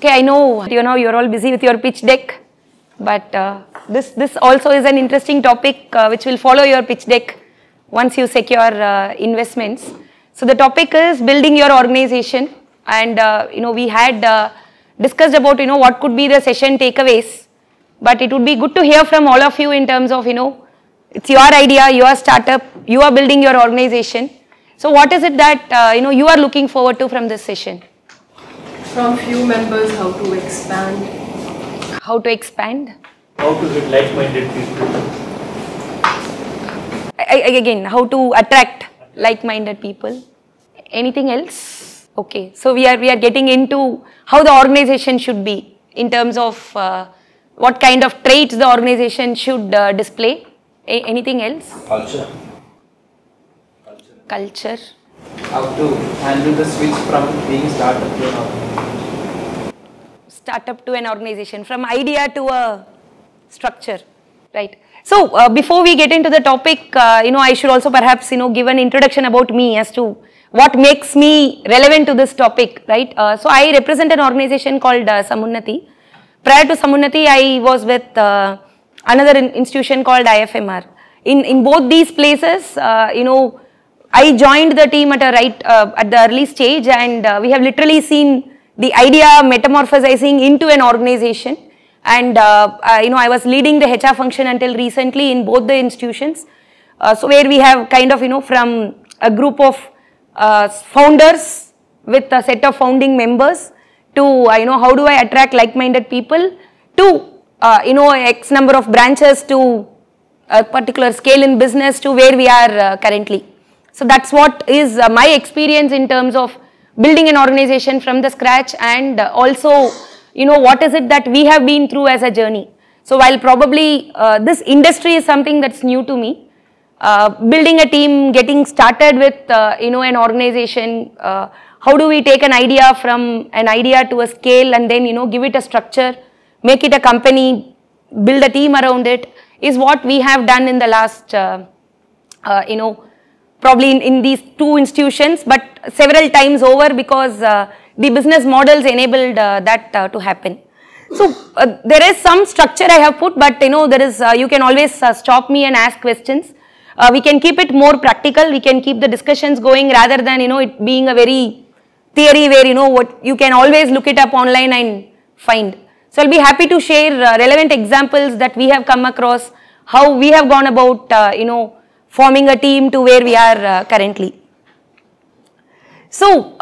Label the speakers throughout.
Speaker 1: Okay, I know you're all busy with your pitch deck, but this also is an interesting topic which will follow your pitch deck once you secure investments. So the topic is building your organization, and we had discussed about what could be the session takeaways, but it would be good to hear from all of you in terms of it's your idea, your startup, you are building your organization. So what is it that you are looking forward to from this session?
Speaker 2: From few members, how to expand.
Speaker 1: How to expand?
Speaker 3: How to get like-minded people.
Speaker 1: Again, how to attract like-minded people. Anything else? Okay, so we are getting into how the organization should be in terms of what kind of traits the organization should display. Anything else?
Speaker 4: Culture.
Speaker 1: Culture.
Speaker 4: How to handle the switch from being startup to an organization.
Speaker 1: Startup to an organization, from idea to a structure, right? So before we get into the topic, I should also perhaps give an introduction about me as to what makes me relevant to this topic, right? So I represent an organization called Samunnati. Prior to Samunnati, I was with another institution called IFMR. In both these places, I joined the team at the early stage, and we have literally seen the idea metamorphosizing into an organization. And I was leading the HR function until recently in both the institutions. So where we have kind of from a group of founders with a set of founding members to how do I attract like-minded people to X number of branches to a particular scale in business to where we are currently. So that's what is my experience in terms of building an organization from the scratch, and also what is it that we have been through as a journey. So while probably this industry is something that's new to me, building a team, getting started with an organization, how do we take an idea from an idea to a scale and then give it a structure, make it a company, build a team around it, is what we have done in the last probably in these two institutions, but several times over, because the business models enabled that to happen. So there is some structure I have put, but there is you can always stop me and ask questions. We can keep it more practical. We can keep the discussions going rather than it being a very theory where what you can always look it up online and find. So I'll be happy to share relevant examples that we have come across, how we have gone about forming a team to where we are currently. So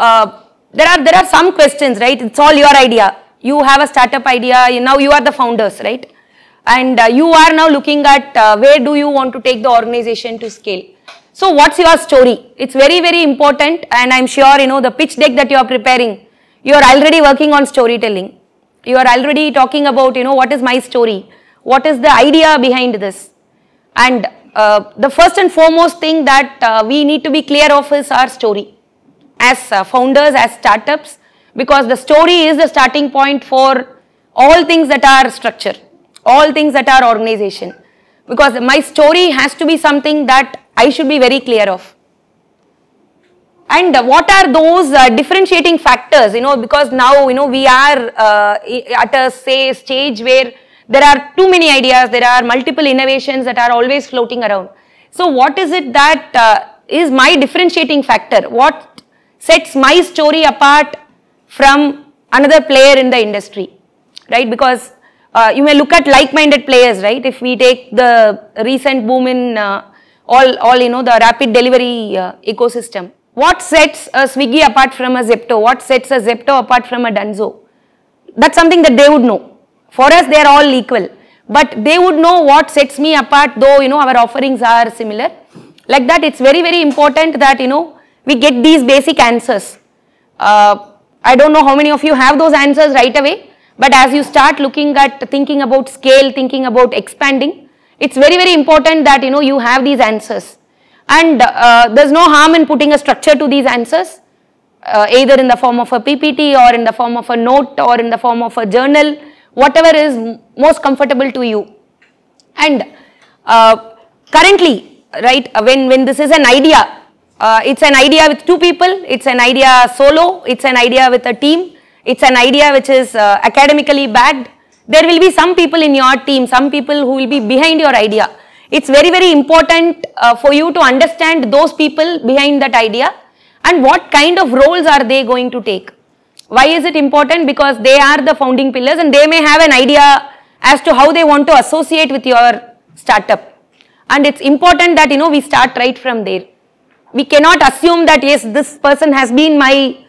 Speaker 1: there are some questions, right? It's all your idea. You have a startup idea. Now you are the founders, right? And you are now looking at where do you want to take the organization to scale. So what's your story? It's very, very important, and I'm sure the pitch deck that you are preparing, you are already working on storytelling. You are already talking about what is my story, what is the idea behind this, and the first and foremost thing that we need to be clear of is our story as founders, as startups, because the story is the starting point for all things that are structure, all things that are organization, because my story has to be something that I should be very clear of. And what are those differentiating factors, because now we are at a stage where there are too many ideas, there are multiple innovations that are always floating around. So what is it that is my differentiating factor? What sets my story apart from another player in the industry, right? Because you may look at like-minded players, right? If we take the recent boom in the rapid delivery ecosystem, what sets a Swiggy apart from a Zepto? What sets a Zepto apart from a Dunzo? That's something that they would know. For us, they are all equal, but they would know what sets me apart, though our offerings are similar. Like that, it's very, very important that we get these basic answers. I don't know how many of you have those answers right away, but as you start thinking about scale, thinking about expanding, it's very, very important that you have these answers. And there's no harm in putting a structure to these answers, either in the form of a PPT or in the form of a note or in the form of a journal, whatever is most comfortable to you. And currently, right, when this is an idea, it's an idea with two people, it's an idea solo, it's an idea with a team, it's an idea which is academically backed, there will be some people in your team, some people who will be behind your idea. It's very, very important for you to understand those people behind that idea and what kind of roles are they going to take. Why is it important? Because they are the founding pillars and they may have an idea as to how they want to associate with your startup. And it's important that, we start right from there. We cannot assume that, yes, this person has been my,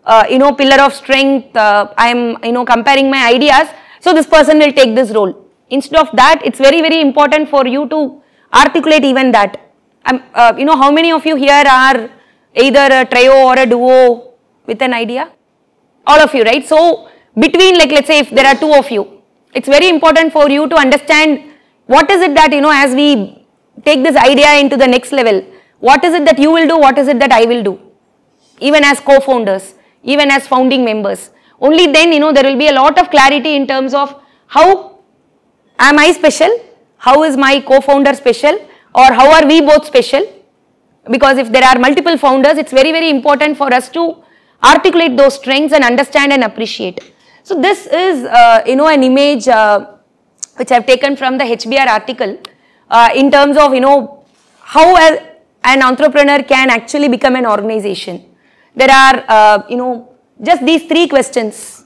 Speaker 1: pillar of strength, I am, comparing my ideas, so this person will take this role. Instead of that, it's very, very important for you to articulate even that. How many of you here are either a trio or a duo with an idea? All of you, right? So, between, like, let's say if there are two of you, it's very important for you to understand what is it that, as we take this idea into the next level, what is it that you will do, what is it that I will do, even as co-founders, even as founding members. Only then, there will be a lot of clarity in terms of how am I special, how is my co-founder special, or how are we both special. Because if there are multiple founders, it's very, very important for us to articulate those strengths and understand and appreciate. So this is, an image which I have taken from the HBR article in terms of, how an entrepreneur can actually become an organization. There are, just these 3 questions.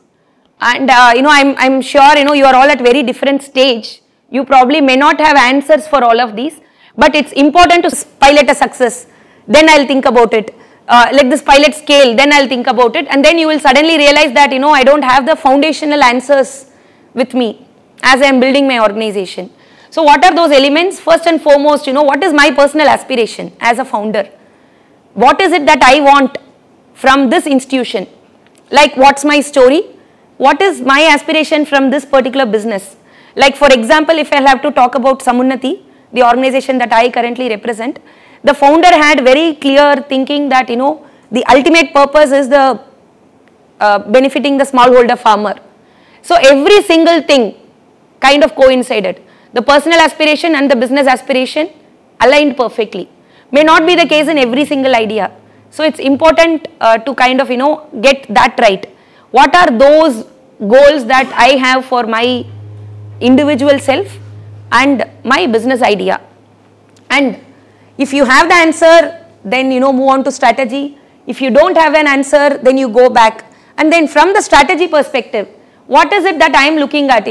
Speaker 1: And, I'm sure, you are all at very different stage. You probably may not have answers for all of these, but it's important to pilot a success. Then I'll think about it. Let this pilot scale, then I'll think about it. And then you will suddenly realize that, I don't have the foundational answers with me as I am building my organization. So what are those elements? First and foremost, what is my personal aspiration as a founder? What is it that I want from this institution? Like, what's my story? What is my aspiration from this particular business? Like, for example, if I have to talk about Samunnati, the organization that I currently represent, the founder had very clear thinking that, the ultimate purpose is the benefiting the smallholder farmer. So every single thing kind of coincided. The personal aspiration and the business aspiration aligned perfectly. May not be the case in every single idea. So it's important to kind of, get that right. What are those goals that I have for my individual self and my business idea? And if you have the answer, then, move on to strategy. If you don't have an answer, then you go back. And then from the strategy perspective, what is it that I am looking at?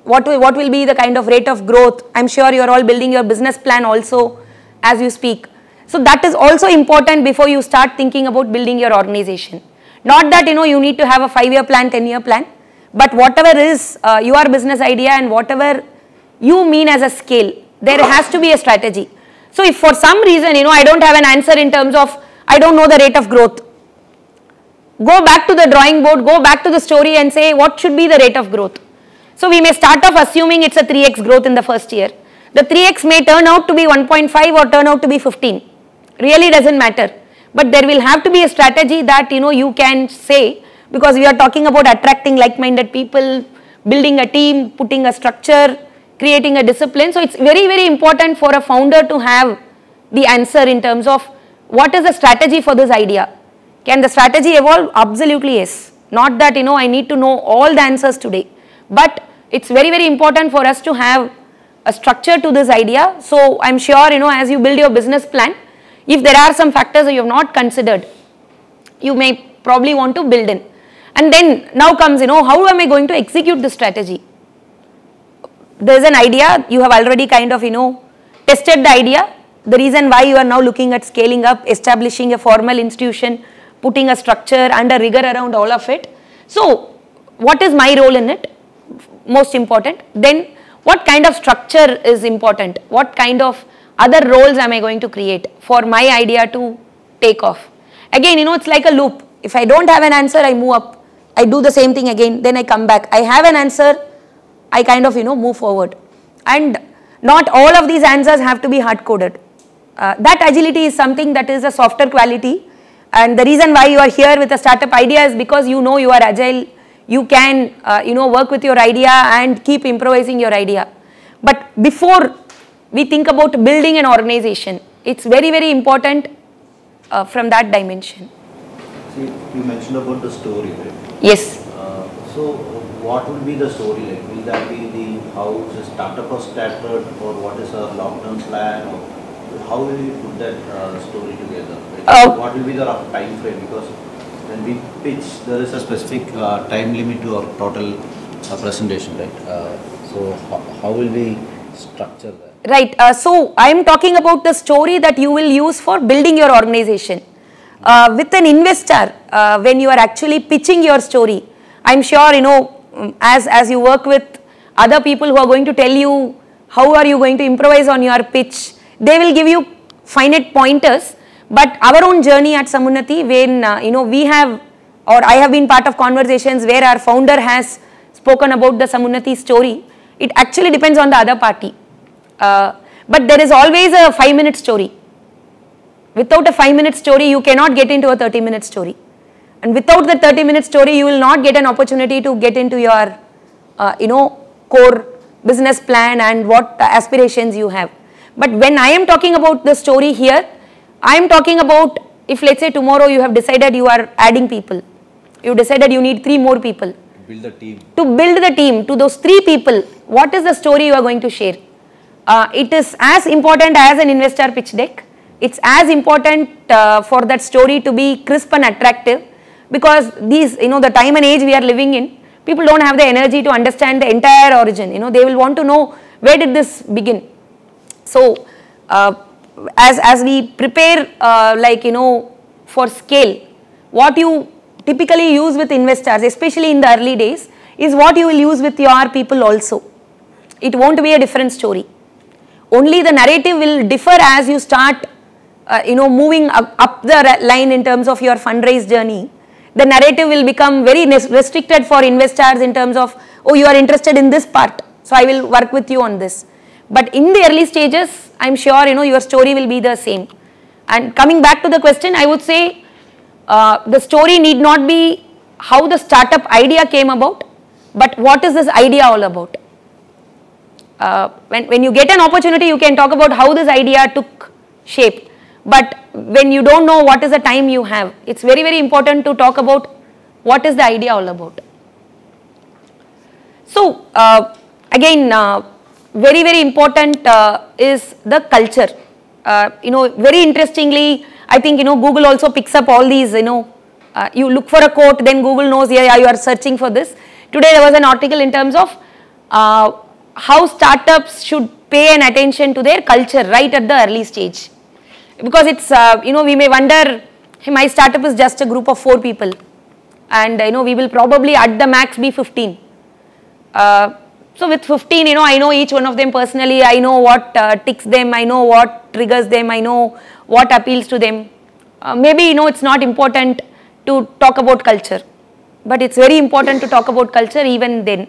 Speaker 1: What will be the kind of rate of growth? I'm sure you're all building your business plan also as you speak. So that is also important before you start thinking about building your organization. Not that, you need to have a 5-year plan, 10-year plan, but whatever is your business idea and whatever you mean as a scale, there has to be a strategy. So if for some reason, I don't have an answer in terms of, I don't know the rate of growth, go back to the drawing board, go back to the story and say, what should be the rate of growth? So we may start off assuming it's a 3x growth in the first year. The 3x may turn out to be 1.5 or turn out to be 15. Really doesn't matter. But there will have to be a strategy that, you can say, because we are talking about attracting like-minded people, building a team, putting a structure, creating a discipline. So it's very, very important for a founder to have the answer in terms of what is the strategy for this idea. Can the strategy evolve? Absolutely yes. Not that, I need to know all the answers today. But it's very, very important for us to have a structure to this idea. So I'm sure, as you build your business plan, if there are some factors that you have not considered, you may probably want to build in. And then now comes, how am I going to execute this strategy? There's an idea, you have already kind of, tested the idea. The reason why you are now looking at scaling up, establishing a formal institution, putting a structure and a rigor around all of it. So what is my role in it? Most important. Then what kind of structure is important? What kind of other roles am I going to create for my idea to take off? Again, it's like a loop. If I don't have an answer, I move up. I do the same thing again, then I come back. I have an answer, I kind of, move forward. And not all of these answers have to be hard-coded. That agility is something that is a softer quality. And the reason why you are here with a startup idea is because you are agile. You can, work with your idea and keep improvising your idea. But before we think about building an organization, it's very, very important from that dimension.
Speaker 5: See, you mentioned about the story, right?
Speaker 1: Yes.
Speaker 5: So, what will be the story like? Will that be the how the startup was started, or what is our long-term plan, or how will you put that story together? Like, what will be the rough time frame? Because when we pitch, there is a specific time limit to our total presentation, right? So, how will we structure that?
Speaker 1: Right. So I am talking about the story that you will use for building your organization. With an investor, when you are actually pitching your story, I am sure, you know, as you work with other people who are going to tell you how are you going to improvise on your pitch, they will give you finite pointers. But our own journey at Samunnati, when you know, we have, or I have been part of conversations where our founder has spoken about the Samunnati story, it actually depends on the other party. But there is always a 5-minute story. Without a 5-minute story, you cannot get into a 30-minute story. And without the 30-minute story, you will not get an opportunity to get into your, you know, core business plan and what aspirations you have. But when I am talking about the story here, I am talking about if let's say tomorrow you have decided you are adding people. You decided you need 3 more people.
Speaker 5: Build the team.
Speaker 1: To build the team, to those 3 people, what is the story you are going to share? It is as important as an investor pitch deck. It's as important for that story to be crisp and attractive, because these, you know, the time and age we are living in, people don't have the energy to understand the entire origin. You know, they will want to know where did this begin. So, as we prepare, like, you know, for scale, what you typically use with investors, especially in the early days, is what you will use with your people also. It won't be a different story. Only the narrative will differ as you start, you know, moving up the line in terms of your fundraise journey. The narrative will become very restricted for investors in terms of, oh, you are interested in this part, so I will work with you on this. But in the early stages, I am sure, you know, your story will be the same. And coming back to the question, I would say the story need not be how the startup idea came about, but what is this idea all about. When you get an opportunity, you can talk about how this idea took shape. But when you don't know what is the time you have, it's very, very important to talk about what is the idea all about. So, again, very, very important is the culture. You know, very interestingly, I think, you know, Google also picks up all these, you know, you look for a quote, then Google knows, yeah, you are searching for this. Today there was an article in terms of how startups should pay an attention to their culture right at the early stage. Because it's, you know, we may wonder, hey, my startup is just a group of 4 people and, you know, we will probably at the max be 15. So with 15, you know, I know each one of them personally, I know what ticks them, I know what triggers them, I know what appeals to them. Maybe, you know, it's not important to talk about culture, but it's very important to talk about culture even then.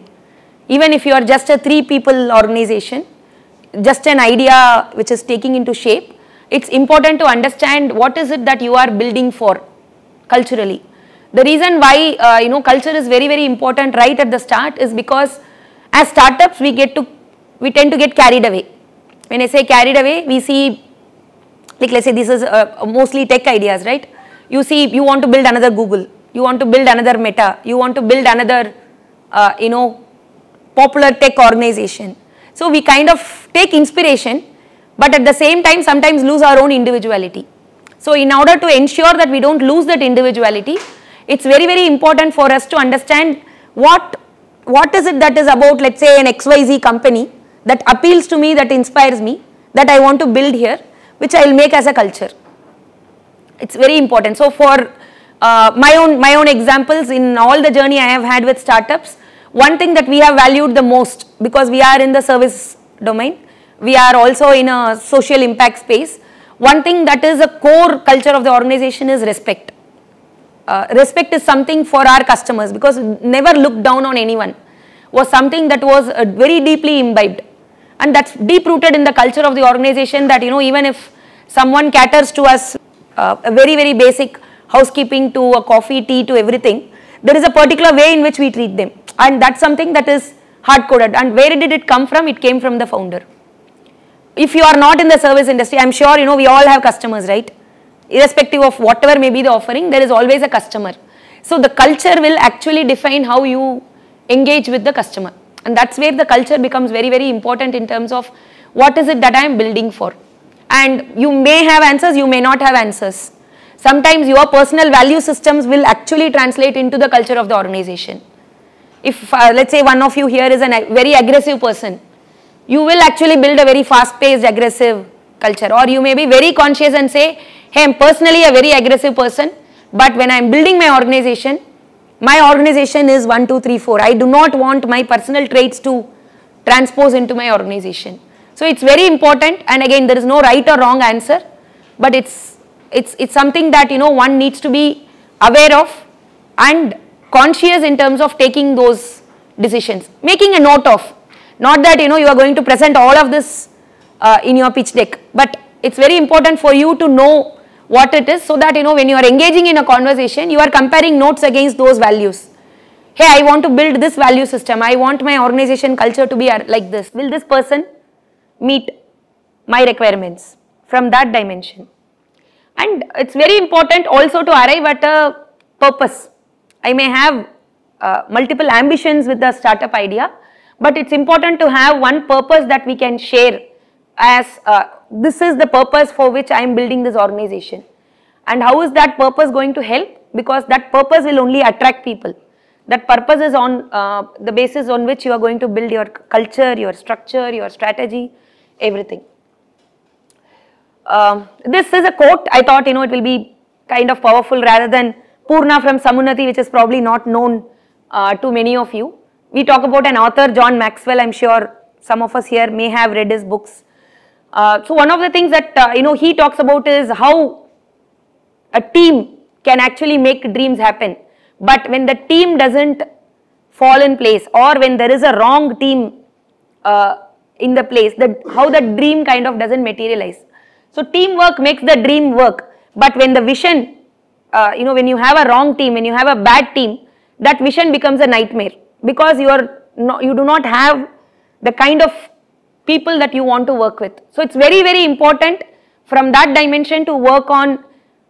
Speaker 1: Even if you are just a 3 people organization, just an idea which is taking into shape, it's important to understand what is it that you are building for culturally. The reason why, you know, culture is very, very important right at the start is because as startups, we tend to get carried away. When I say carried away, we see, like let's say this is mostly tech ideas, right? You see, you want to build another Google, you want to build another Meta, you want to build another, you know, popular tech organization. So we kind of take inspiration, but at the same time sometimes lose our own individuality. So in order to ensure that we don't lose that individuality, it's very, very important for us to understand what is it that is about, let's say, an XYZ company that appeals to me, that inspires me, that I want to build here, which I will make as a culture. It's very important. So for my own examples in all the journey I have had with startups, one thing that we have valued the most, because we are in the service domain, we are also in a social impact space, one thing that is a core culture of the organization is respect. Respect is something for our customers, because never look down on anyone was something that was very deeply imbibed, and that's deep rooted in the culture of the organization, that, you know, even if someone caters to us a very, very basic housekeeping to a coffee, tea, to everything, there is a particular way in which we treat them, and that's something that is hard coded. And where did it come from? It came from the founder. If you are not in the service industry, I'm sure, you know, we all have customers, right? Irrespective of whatever may be the offering, there is always a customer. So the culture will actually define how you engage with the customer. And that's where the culture becomes very, very important in terms of what is it that I am building for. And you may have answers, you may not have answers. Sometimes your personal value systems will actually translate into the culture of the organization. If let's say one of you here is a very aggressive person, you will actually build a very fast-paced, aggressive culture. Or you may be very conscious and say, hey, I'm personally a very aggressive person, but when I'm building my organization is 1, 2, 3, 4. I do not want my personal traits to transpose into my organization. So it's very important, and again, there is no right or wrong answer, but it's something that one needs to be aware of and conscious in terms of taking those decisions, making a note of. Not that you are going to present all of this in your pitch deck, but it's very important for you to know what it is, so that when you are engaging in a conversation, you are comparing notes against those values. Hey, I want to build this value system, I want my organization culture to be like this. Will this person meet my requirements from that dimension? And it's very important also to arrive at a purpose. I may have multiple ambitions with the startup idea, but it's important to have one purpose that we can share as this is the purpose for which I am building this organization. And how is that purpose going to help? Because that purpose will only attract people. That purpose is on the basis on which you are going to build your culture, your structure, your strategy, everything. This is a quote. I thought it will be kind of powerful rather than Poorna from Samunati, which is probably not known to many of you. We talk about an author, John Maxwell. I'm sure some of us here may have read his books. So one of the things that he talks about is how a team can actually make dreams happen. But when the team doesn't fall in place, or when there is a wrong team in the place, how the dream kind of doesn't materialize. So teamwork makes the dream work. But when the vision, when you have a wrong team, when you have a bad team, that vision becomes a nightmare, because you do not have the kind of people that you want to work with. So it's very, very important from that dimension to work on,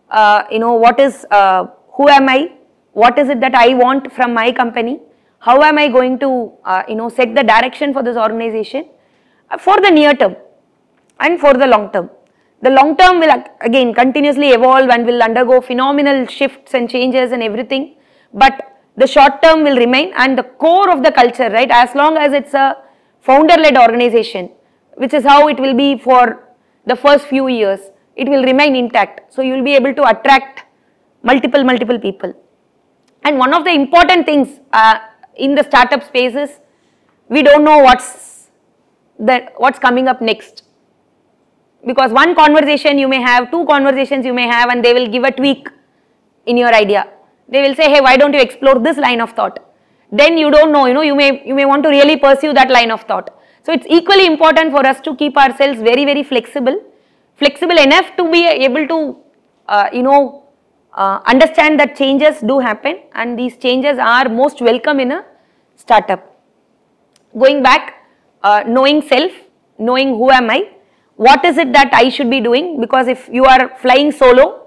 Speaker 1: what is, who am I, what is it that I want from my company, how am I going to, set the direction for this organization for the near term and for the long term. The long term will again continuously evolve and will undergo phenomenal shifts and changes and everything, but the short term will remain, and the core of the culture, right, as long as it's a founder-led organization, which is how it will be for the first few years, it will remain intact. So you will be able to attract multiple people. And one of the important things in the startup space is we don't know what's coming up next. Because one conversation you may have, two conversations you may have, and they will give a tweak in your idea. They will say, hey, why don't you explore this line of thought? Then you don't know, you may want to really pursue that line of thought. So it's equally important for us to keep ourselves very, very flexible enough to be able to, understand that changes do happen, and these changes are most welcome in a startup. Going back, knowing self, knowing who am I, what is it that I should be doing? Because if you are flying solo,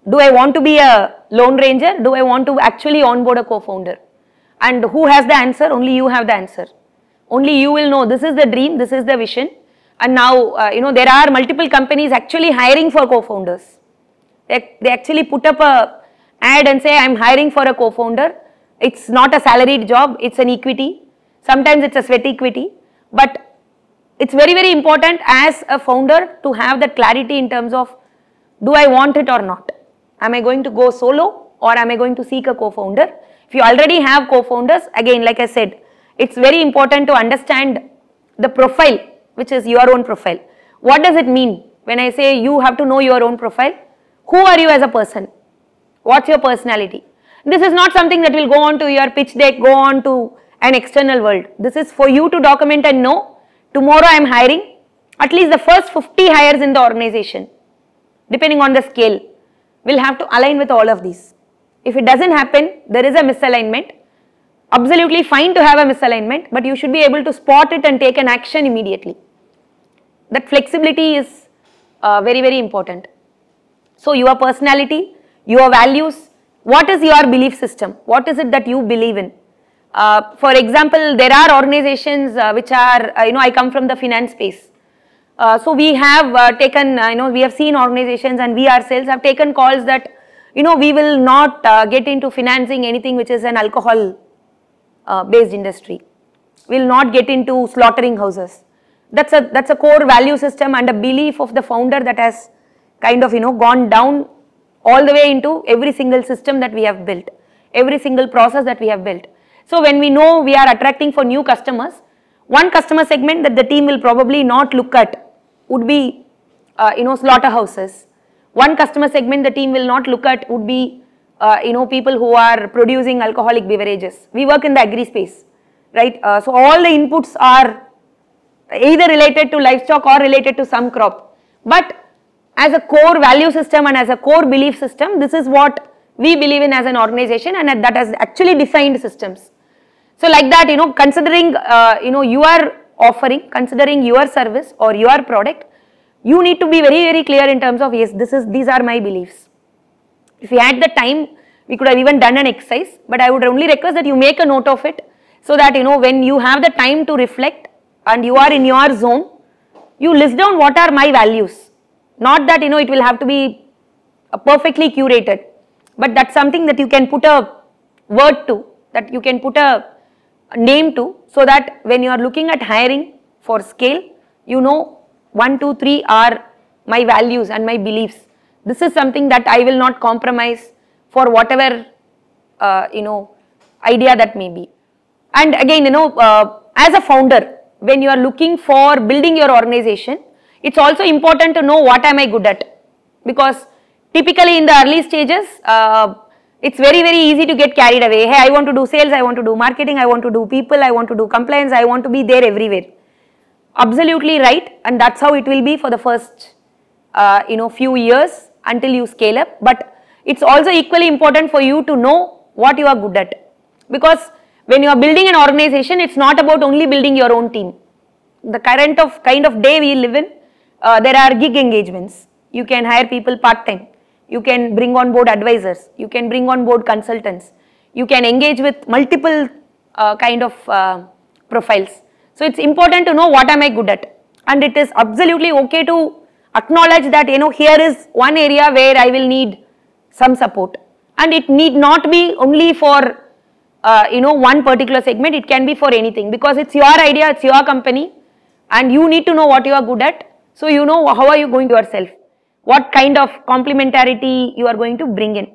Speaker 1: do I want to be a lone ranger? Do I want to actually onboard a co-founder? And who has the answer? Only you have the answer. Only you will know this is the dream, this is the vision. And now, there are multiple companies actually hiring for co-founders. They actually put up a ad and say, I'm hiring for a co-founder. It's not a salaried job, it's an equity. Sometimes it's a sweat equity. But it's very, very important as a founder to have that clarity in terms of, do I want it or not? Am I going to go solo, or am I going to seek a co-founder? If you already have co-founders, again, like I said, it's very important to understand the profile, which is your own profile. What does it mean when I say you have to know your own profile? Who are you as a person? What's your personality? This is not something that will go on to your pitch deck, go on to an external world. This is for you to document and know. Tomorrow I am hiring at least the first 50 hires in the organization, depending on the scale, will have to align with all of these. If it doesn't happen, there is a misalignment. Absolutely fine to have a misalignment, but you should be able to spot it and take an action immediately. That flexibility is very, very important. So your personality, your values, what is your belief system? What is it that you believe in? For example, there are organizations which are, I come from the finance space. So we have taken, we have seen organizations and we ourselves have taken calls that, we will not get into financing anything which is an alcohol based industry. We will not get into slaughtering houses. That's a core value system and a belief of the founder that has kind of, gone down all the way into every single system that we have built, every single process that we have built. So when we know we are attracting for new customers, one customer segment that the team will probably not look at would be, slaughterhouses. One customer segment the team will not look at would be, people who are producing alcoholic beverages. We work in the agri space, right? So all the inputs are either related to livestock or related to some crop. But as a core value system and as a core belief system, this is what we believe in as an organization, and that has actually defined systems. So like that, considering, your offering, considering your service or your product, you need to be very, very clear in terms of, yes, these are my beliefs. If we had the time, we could have even done an exercise, but I would only request that you make a note of it so that, when you have the time to reflect and you are in your zone, you list down what are my values. Not that, it will have to be perfectly curated, but that's something that you can put a word to, that you can put a name to, so that when you are looking at hiring for scale, 1, 2, 3 are my values and my beliefs. This is something that I will not compromise for whatever, idea that may be. And again, as a founder, when you are looking for building your organization, it's also important to know what am I good at, because typically in the early stages, it's very, very easy to get carried away. Hey, I want to do sales, I want to do marketing, I want to do people, I want to do compliance, I want to be there everywhere. Absolutely right, and that's how it will be for the first, few years until you scale up. But it's also equally important for you to know what you are good at, because when you are building an organization, it's not about only building your own team. The kind of day we live in, there are gig engagements. You can hire people part-time. You can bring on board advisors. You can bring on board consultants. You can engage with multiple profiles. So it's important to know what am I good at, and it is absolutely okay to acknowledge that here is one area where I will need some support, and it need not be only for one particular segment. It can be for anything, because it's your idea, it's your company, and you need to know what you are good at. So how are you going to yourself, what kind of complementarity you are going to bring in.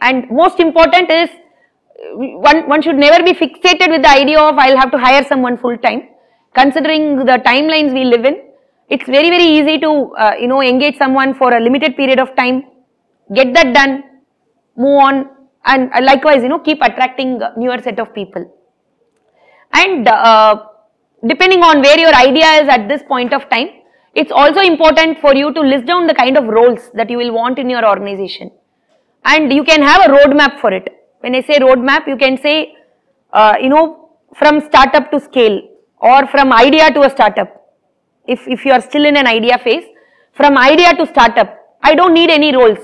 Speaker 1: And most important is, one should never be fixated with the idea of I'll have to hire someone full time. Considering the timelines we live in, it's very, very easy to engage someone for a limited period of time, get that done, move on, and likewise keep attracting newer set of people. And depending on where your idea is at this point of time, it's also important for you to list down the kind of roles that you will want in your organization, and you can have a roadmap for it. When I say roadmap, you can say from startup to scale, or from idea to a startup. If you are still in an idea phase, from idea to startup, I don't need any roles.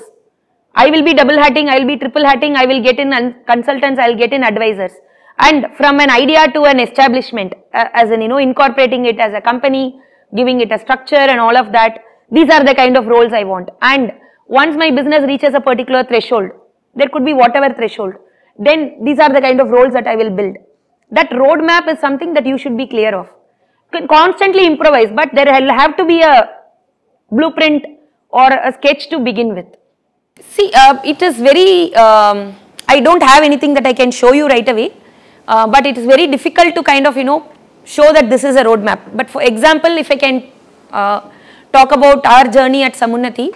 Speaker 1: I will be double hatting, I will be triple hatting, I will get in consultants, I will get in advisors. And from an idea to an establishment, as in incorporating it as a company, giving it a structure and all of that, these are the kind of roles I want. And once my business reaches a particular threshold, there could be whatever threshold, then these are the kind of roles that I will build. That roadmap is something that you should be clear of. You can constantly improvise, but there will have to be a blueprint or a sketch to begin with. See, it is very, I don't have anything that I can show you right away, but it is very difficult to kind of, show that this is a roadmap. But for example, if I can talk about our journey at Samunnati,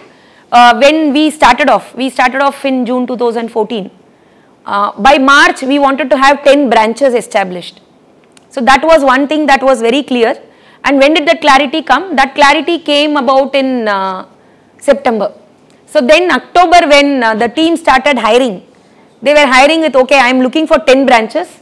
Speaker 1: when we started off in June 2014. By March, we wanted to have 10 branches established. So that was one thing that was very clear. And when did that clarity come? That clarity came about in September. So then October, when the team started hiring, they were hiring with, okay, I am looking for 10 branches.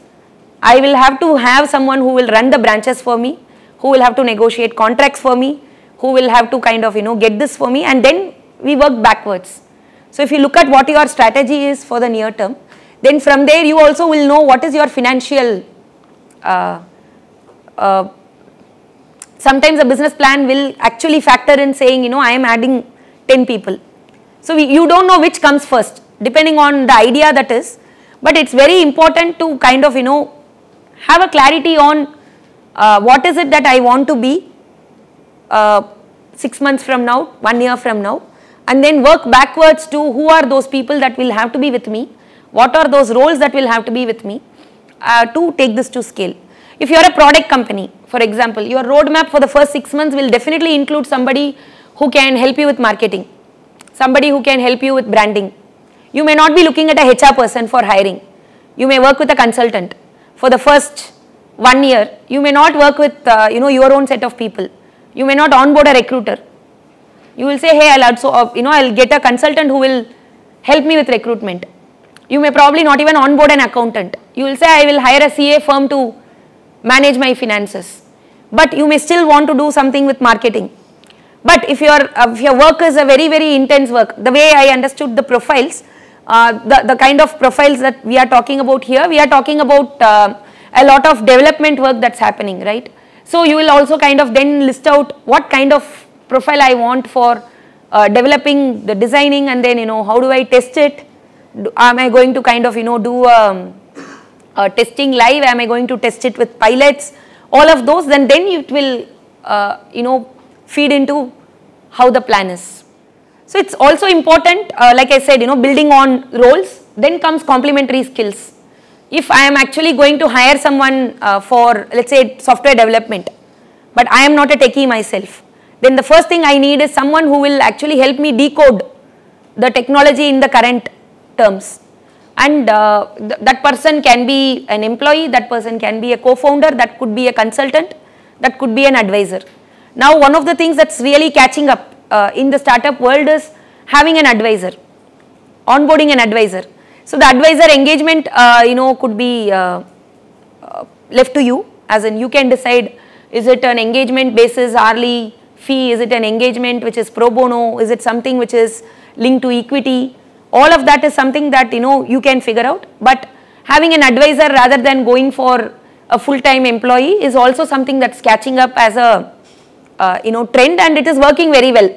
Speaker 1: I will have to have someone who will run the branches for me, who will have to negotiate contracts for me, who will have to kind of, get this for me, and then we work backwards. So if you look at what your strategy is for the near term, Then from there you also will know what is your financial, sometimes a business plan will actually factor in saying, I am adding 10 people. So you don't know which comes first depending on the idea that is, but it's very important to kind of, have a clarity on what is it that I want to be 6 months from now, 1 year from now, and then work backwards to who are those people that will have to be with me, what are those roles that will have to be with me to take this to scale. If you are a product company, for example, your roadmap for the first 6 months will definitely include somebody who can help you with marketing, somebody who can help you with branding. You may not be looking at a HR person for hiring. You may work with a consultant. For the first 1 year, you may not work with your own set of people. You may not onboard a recruiter. You will say, hey, I'll also, I'll get a consultant who will help me with recruitment. You may probably not even onboard an accountant. You will say, I will hire a CA firm to manage my finances. But you may still want to do something with marketing. But if your work is a very, very intense work, the way I understood the profiles, the kind of profiles that we are talking about here, we are talking about a lot of development work that's happening, right? So you will also kind of then list out what kind of profile I want for developing the designing, and then how do I test it? Am I going to kind of do testing live? Am I going to test it with pilots? All of those, then it will feed into how the plan is. So it's also important, like I said, building on roles. Then comes complementary skills. If I am actually going to hire someone for, let's say, software development, but I am not a techie myself, then the first thing I need is someone who will actually help me decode the technology in the current terms. And that person can be an employee, that person can be a co-founder, that could be a consultant, that could be an advisor. Now, one of the things that's really catching up in the startup world is having an advisor, onboarding an advisor. So the advisor engagement, could be left to you, as in you can decide, is it an engagement basis hourly fee, is it an engagement which is pro bono, is it something which is linked to equity? All of that is something that you can figure out, but having an advisor rather than going for a full-time employee is also something that's catching up as a trend, and it is working very well,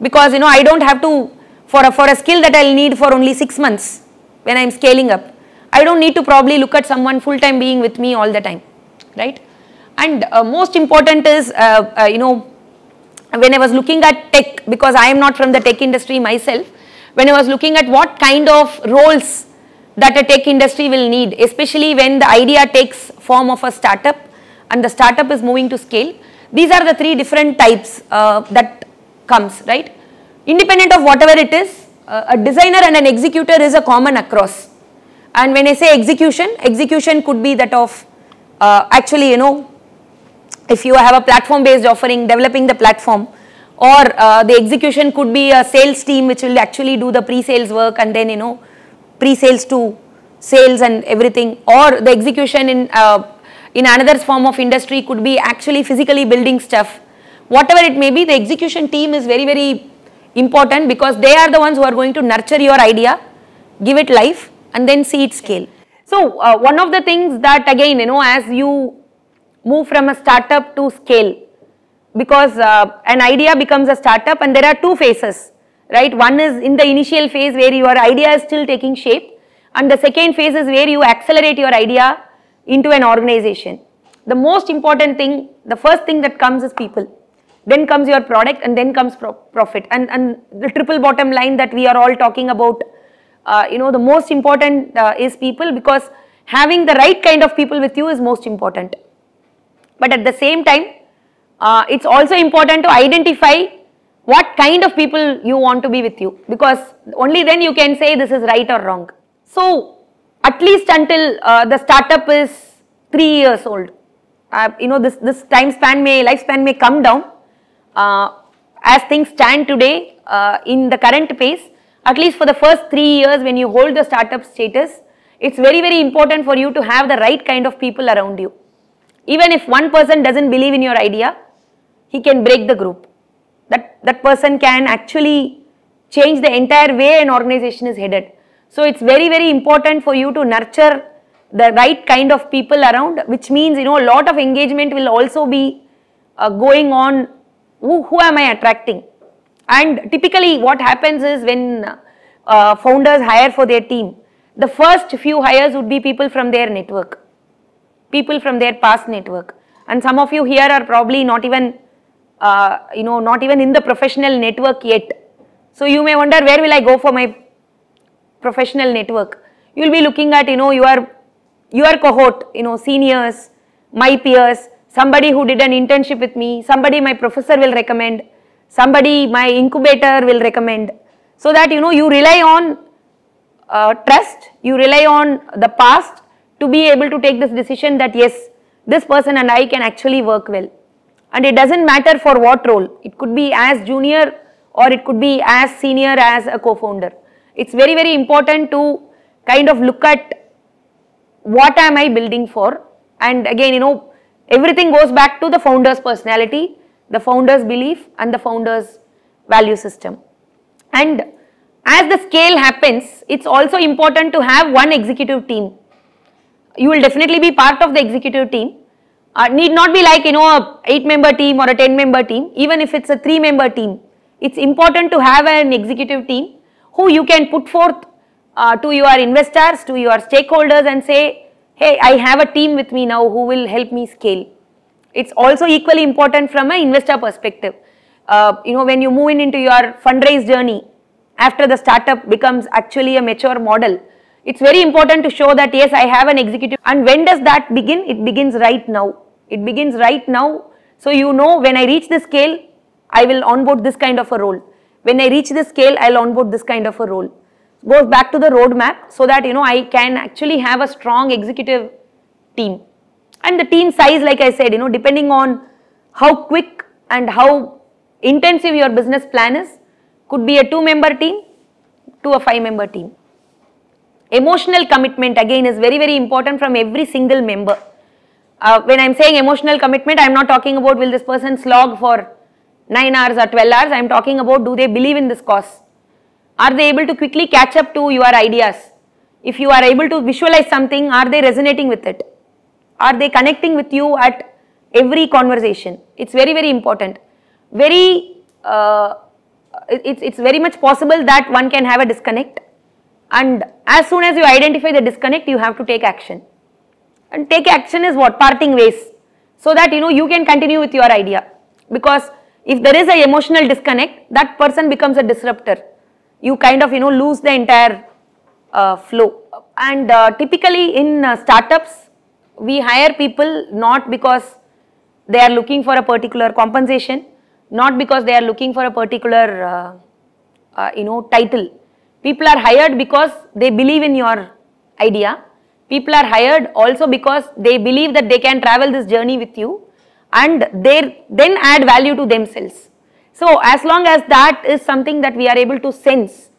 Speaker 1: because I don't have to, for a skill that I'll need for only 6 months when I'm scaling up, I don't need to probably look at someone full-time being with me all the time, right? And most important is, when I was looking at tech, because I am not from the tech industry myself, when I was looking at what kind of roles that a tech industry will need, especially when the idea takes form of a startup and the startup is moving to scale, these are the 3 different types that comes, right? Independent of whatever it is, a designer and an executor is a common across. And when I say execution could be that of actually, if you have a platform based offering, developing the platform, or the execution could be a sales team which will actually do the pre-sales work, and then pre-sales to sales and everything, or the execution in another form of industry could be actually physically building stuff. Whatever it may be, the execution team is very, very important, because they are the ones who are going to nurture your idea, give it life, and then see it scale. So one of the things that, again, as you move from a startup to scale, because an idea becomes a startup, and there are 2 phases, right? One is in the initial phase where your idea is still taking shape, and the second phase is where you accelerate your idea into an organization. The most important thing, the first thing that comes is people, then comes your product, and then comes profit, and the triple bottom line that we are all talking about, the most important is people, because having the right kind of people with you is most important. But at the same time, it's also important to identify what kind of people you want to be with you, because only then you can say this is right or wrong. So at least until the startup is 3 years old, this lifespan may come down. As things stand today, in the current pace, at least for the first 3 years when you hold the startup status, it's very, very important for you to have the right kind of people around you. Even if one person doesn't believe in your idea, he can break the group. That person can actually change the entire way an organization is headed. So it's very, very important for you to nurture the right kind of people around, which means, a lot of engagement will also be going on. Who am I attracting? And typically what happens is when founders hire for their team, the first few hires would be people from their network, people from their past network. And some of you here are probably not even, not even in the professional network yet. So you may wonder, where will I go for my professional network? You will be looking at, your cohort, seniors, my peers, somebody who did an internship with me, somebody my professor will recommend, somebody my incubator will recommend. So that, you rely on trust, you rely on the past to be able to take this decision that yes, this person and I can actually work well. And it doesn't matter for what role, it could be as junior or it could be as senior as a co-founder. It's very, very important to kind of look at what am I building for, and again, everything goes back to the founder's personality, the founder's belief and the founder's value system. And as the scale happens, it's also important to have one executive team. You will definitely be part of the executive team. Need not be like, a 8-member team or a 10-member team. Even if it's a 3-member team, it's important to have an executive team who you can put forth to your investors, to your stakeholders and say, hey, I have a team with me now who will help me scale. It's also equally important from an investor perspective. When you move into your fundraise journey, after the startup becomes actually a mature model, it's very important to show that yes, I have an executive. And when does that begin? It begins right now. It begins right now. So when I reach this scale, I will onboard this kind of a role. When I reach this scale, I'll onboard this kind of a role. Goes back to the roadmap so that I can actually have a strong executive team. And the team size, like I said, depending on how quick and how intensive your business plan is, could be a 2-member team to a 5-member team. Emotional commitment again is very, very important from every single member. When I'm saying emotional commitment, I'm not talking about will this person slog for 9 hours or 12 hours. I'm talking about do they believe in this cause? Are they able to quickly catch up to your ideas? If you are able to visualize something, are they resonating with it? Are they connecting with you at every conversation? It's very, very important. It's very much possible that one can have a disconnect, and as soon as you identify the disconnect, you have to take action. And take action is what? Parting ways. So that you can continue with your idea. Because if there is an emotional disconnect, that person becomes a disruptor. You kind of lose the entire flow. And typically in startups, we hire people not because they are looking for a particular compensation, not because they are looking for a particular title. People are hired because they believe in your idea. People are hired also because they believe that they can travel this journey with you and they then add value to themselves. So as long as that is something that we are able to sense,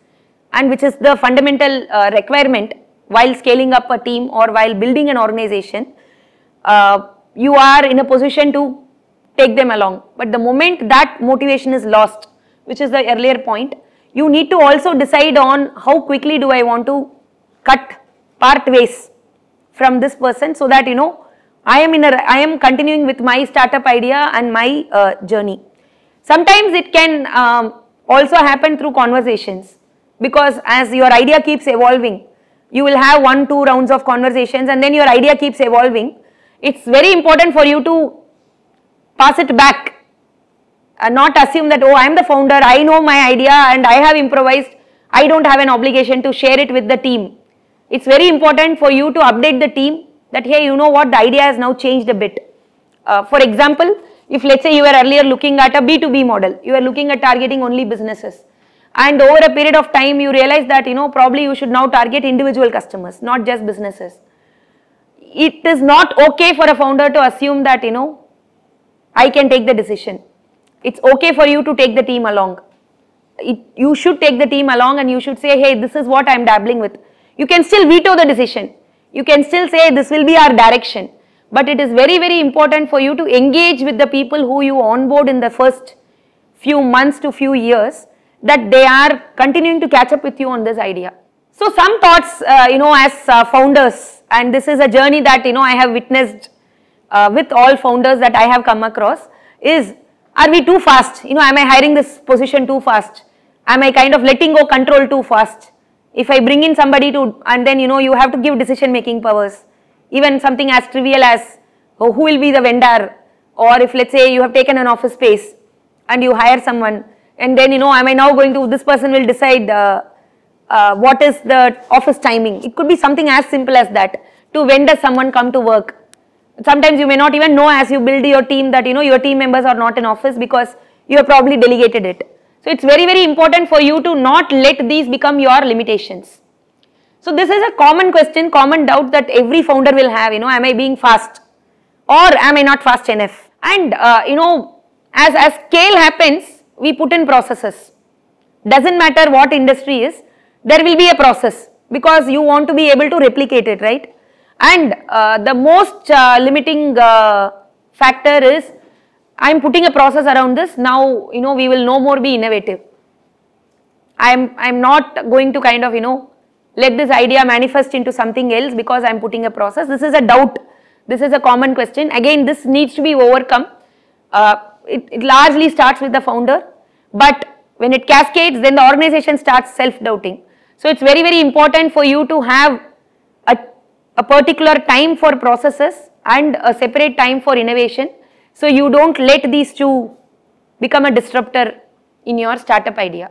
Speaker 1: and which is the fundamental requirement while scaling up a team or while building an organization, you are in a position to take them along. But the moment that motivation is lost, which is the earlier point, you need to also decide on how quickly do I want to part ways from this person, so that I am continuing with my startup idea and my journey. Sometimes it can also happen through conversations, because as your idea keeps evolving, you will have 1-2 rounds of conversations and then your idea keeps evolving. It's very important for you to pass it back and not assume that, oh, I am the founder, I know my idea and I have improvised, I don't have an obligation to share it with the team. It's very important for you to update the team that, hey, you know what, the idea has now changed a bit. For example, if let's say you were earlier looking at a B2B model, you were looking at targeting only businesses, and over a period of time you realize that probably you should now target individual customers, not just businesses. It is not okay for a founder to assume that I can take the decision. It's okay for you to take the team along. You should take the team along and you should say, hey, this is what I am dabbling with. You can still veto the decision. You can still say this will be our direction. But it is very, very important for you to engage with the people who you onboard in the first few months to few years, that they are continuing to catch up with you on this idea. So some thoughts, as founders, and this is a journey that, I have witnessed with all founders that I have come across, is, are we too fast? Am I hiring this position too fast? Am I kind of letting go control too fast? If I bring in somebody and then, you have to give decision making powers, even something as trivial as, who will be the vendor, or if let's say you have taken an office space and you hire someone, and then, am I now going to, this person will decide what is the office timing. It could be something as simple as that. To when does someone come to work? Sometimes you may not even know as you build your team that, your team members are not in office because you have probably delegated it. So it's very, very important for you to not let these become your limitations. So this is a common question, common doubt that every founder will have, am I being fast or am I not fast enough? And, as scale happens, we put in processes. Doesn't matter what industry is, there will be a process because you want to be able to replicate it, right? And the most limiting factor is, I am putting a process around this, now, we will no more be innovative. I am not going to kind of, let this idea manifest into something else because I am putting a process. This is a doubt. This is a common question. Again, this needs to be overcome. It largely starts with the founder, but when it cascades, then the organization starts self-doubting. So it's very, very important for you to have a particular time for processes and a separate time for innovation. So you don't let these two become a disruptor in your startup idea.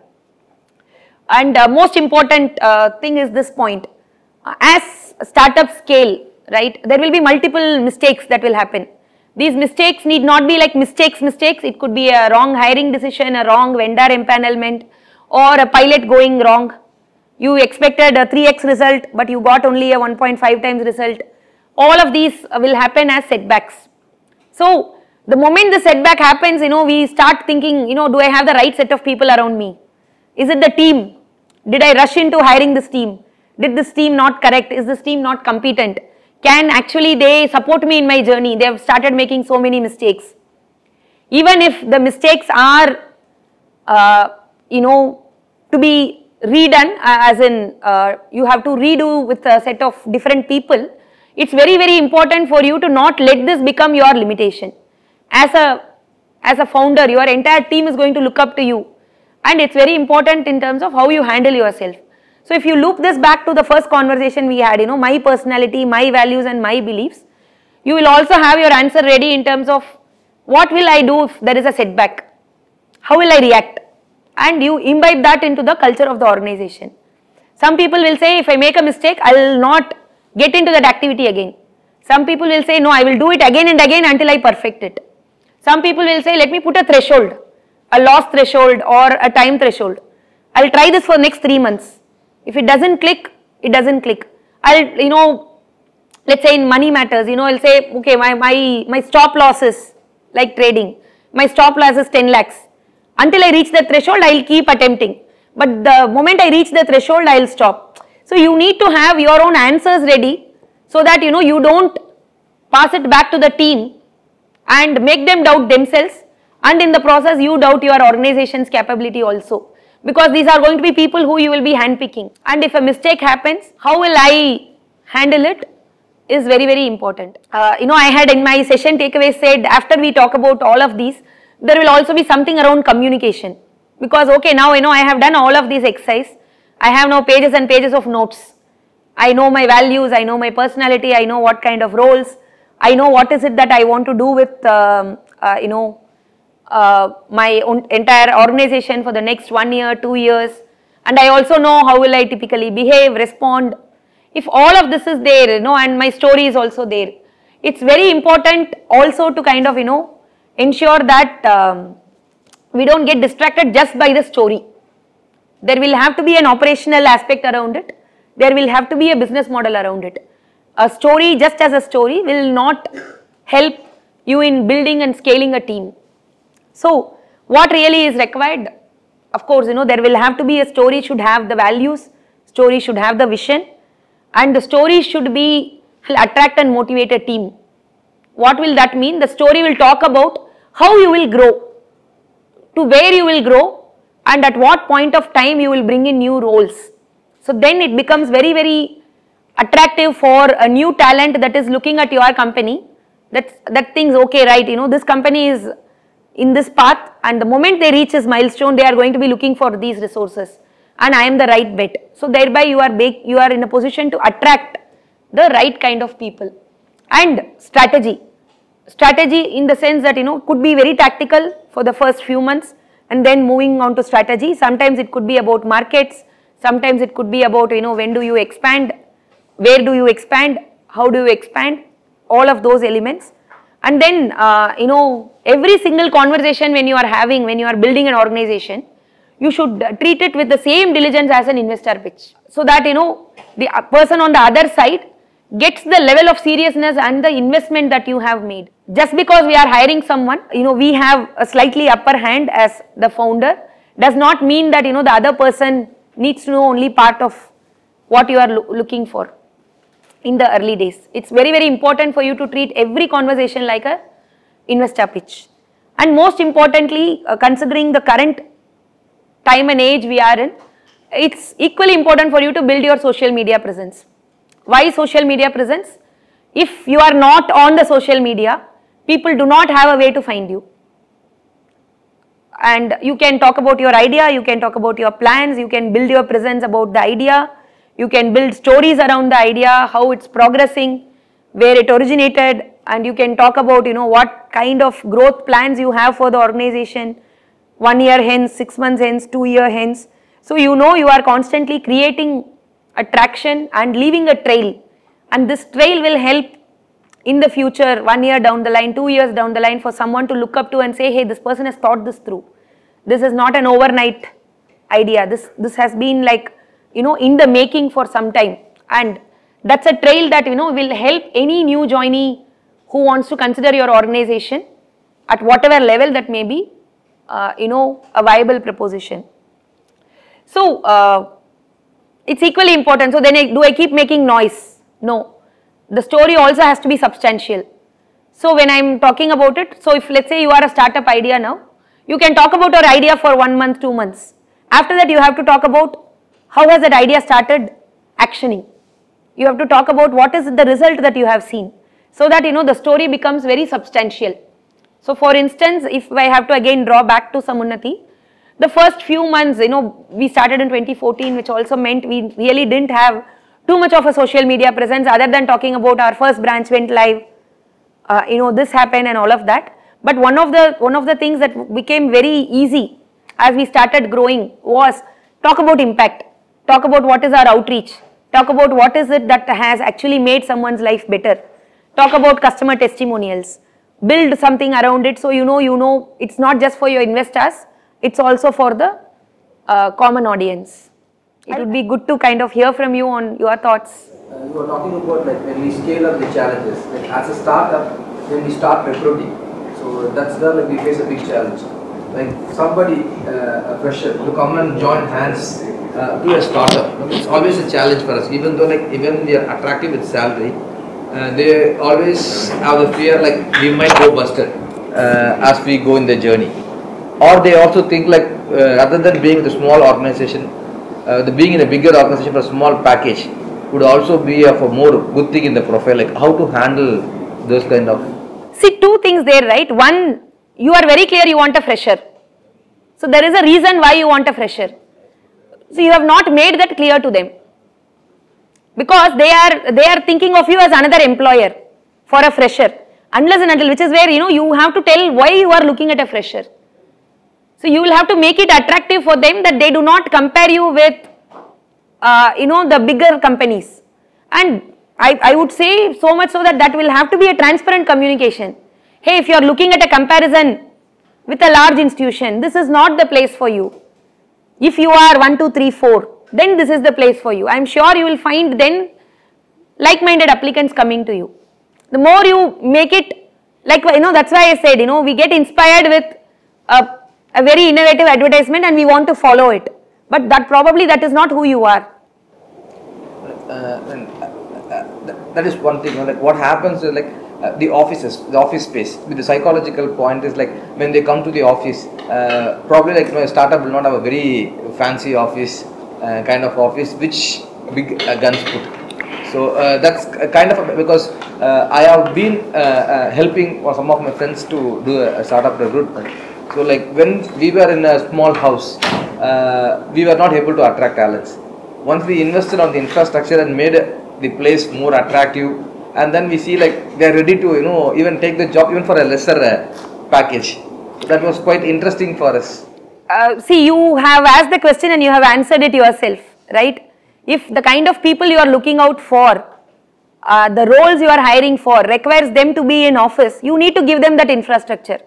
Speaker 1: And most important thing is this point. As startup scale, right, there will be multiple mistakes that will happen. These mistakes need not be like mistakes. It could be a wrong hiring decision, a wrong vendor empanelment, or a pilot going wrong. You expected a 3x result, but you got only a 1.5 times result. All of these will happen as setbacks. So the moment the setback happens, we start thinking, do I have the right set of people around me? Is it the team? Did I rush into hiring this team? Did this team not correct? Is this team not competent? Can actually they support me in my journey? They have started making so many mistakes. Even if the mistakes are, to be redone, as in you have to redo with a set of different people, it's very, very important for you to not let this become your limitation. As a founder, your entire team is going to look up to you, and it's very important in terms of how you handle yourself. So if you loop this back to the first conversation we had, my personality, my values and my beliefs, you will also have your answer ready in terms of what will I do if there is a setback? How will I react? And you imbibe that into the culture of the organization. Some people will say, if I make a mistake, I will not get into that activity again. Some people will say, no, I will do it again and again until I perfect it. Some people will say, let me put a threshold, a loss threshold or a time threshold. I will try this for next 3 months. If it doesn't click, it doesn't click. I'll, let's say in money matters, I'll say, okay, my stop loss is like trading. My stop loss is 10 lakhs. Until I reach the threshold, I will keep attempting. But the moment I reach the threshold, I will stop. So you need to have your own answers ready so that, you don't pass it back to the team and make them doubt themselves, and in the process, you doubt your organization's capability also. Because these are going to be people who you will be handpicking. And if a mistake happens, how will I handle it is very, very important. I had in my session takeaway said, after we talk about all of these, there will also be something around communication. Because okay, now I have done all of these exercise. I have now pages and pages of notes. I know my values, I know my personality, I know what kind of roles, I know what is it that I want to do with my entire organization for the next 1 year, 2 years, and I also know how will I typically behave, respond. If all of this is there, and my story is also there, it's very important also to kind of, ensure that we don't get distracted just by the story. There will have to be an operational aspect around it. There will have to be a business model around it. A story just as a story will not help you in building and scaling a team. So what really is required? Of course, there will have to be a story, should have the values, story should have the vision, and the story should be attract and motivate a team. What will that mean? The story will talk about how you will grow, to where you will grow, and at what point of time you will bring in new roles. So then it becomes very, very attractive for a new talent that is looking at your company, that thinks, okay, right, this company is in this path, and the moment they reach this milestone, they are going to be looking for these resources, and I am the right bet. So thereby you are in a position to attract the right kind of people. And strategy in the sense that could be very tactical for the first few months, and then moving on to strategy. Sometimes it could be about markets, sometimes it could be about when do you expand, where do you expand, how do you expand, all of those elements. And then every single conversation when you are having, when you are building an organization, you should treat it with the same diligence as an investor pitch, so that the person on the other side gets the level of seriousness and the investment that you have made. Just because we are hiring someone, we have a slightly upper hand as the founder, does not mean that the other person needs to know only part of what you are looking for in the early days. It's very, very important for you to treat every conversation like a investor pitch. And most importantly, considering the current time and age we are in, it's equally important for you to build your social media presence. Why social media presence? If you are not on the social media, people do not have a way to find you. And you can talk about your idea, you can talk about your plans, you can build your presence about the idea, you can build stories around the idea, how it's progressing, where it originated, and you can talk about what kind of growth plans you have for the organization, 1 year hence, 6 months hence, 2 year hence. So you are constantly creating attraction and leaving a trail, and this trail will help in the future, 1 year down the line, 2 years down the line, for someone to look up to and say, hey, this person has thought this through. This is not an overnight idea. This has been like, in the making for some time, and that's a trail that, will help any new joinee who wants to consider your organization at whatever level that may be, a viable proposition. So, it's equally important. So then do I keep making noise? No. The story also has to be substantial. So when I am talking about it, so if let's say you are a startup idea now, you can talk about your idea for 1 month, 2 months. After that you have to talk about how has that idea started actioning. You have to talk about what is the result that you have seen, so that the story becomes very substantial. So for instance, if I have to again draw back to Samunnati, the first few months, we started in 2014, which also meant we really didn't have too much of a social media presence other than talking about our first branch went live, this happened and all of that. But one of the things that became very easy as we started growing was talk about impact, talk about what is our outreach, talk about what is it that has actually made someone's life better, talk about customer testimonials, build something around it. So it's not just for your investors, it's also for the common audience. It would be good to kind of hear from you on your thoughts.
Speaker 6: You were talking about like when we scale up the challenges, like as a startup, when we start recruiting, so that's the we face a big challenge. Like somebody, a fresher, to come and join hands to a startup, it's always a challenge for us. Even though even we are attractive with salary, they always have the fear like we might go busted as we go in the journey. Or they also think like rather than being the small organization, the being in a bigger organization for a small package would also be of a more good thing in the profile, like how to handle those kind of.
Speaker 1: See, two things there, right? One, you are very clear you want a fresher. So there is a reason why you want a fresher. So you have not made that clear to them, because they are thinking of you as another employer for a fresher, unless and until, which is where you have to tell why you are looking at a fresher. So you will have to make it attractive for them that they do not compare you with the bigger companies. And I would say so much so that will have to be a transparent communication. Hey, if you are looking at a comparison with a large institution, this is not the place for you. If you are 1, 2, 3, 4, then this is the place for you. I am sure you will find then like-minded applicants coming to you. The more you make it, like that's why I said, we get inspired with a very innovative advertisement and we want to follow it. But that is not who you are.
Speaker 6: That is one thing. Like what happens is like the office space. With the psychological point is like when they come to the office, probably like a startup will not have a very fancy office. kind of office which big guns put. So that's kind of because I have been helping some of my friends to do a startup recruitment. So like when we were in a small house, we were not able to attract talents. Once we invested on the infrastructure and made the place more attractive, and then we see like they are ready to even take the job even for a lesser package. So that was quite interesting for us.
Speaker 1: See, you have asked the question and you have answered it yourself, right? If the kind of people you are looking out for, the roles you are hiring for requires them to be in office, you need to give them that infrastructure.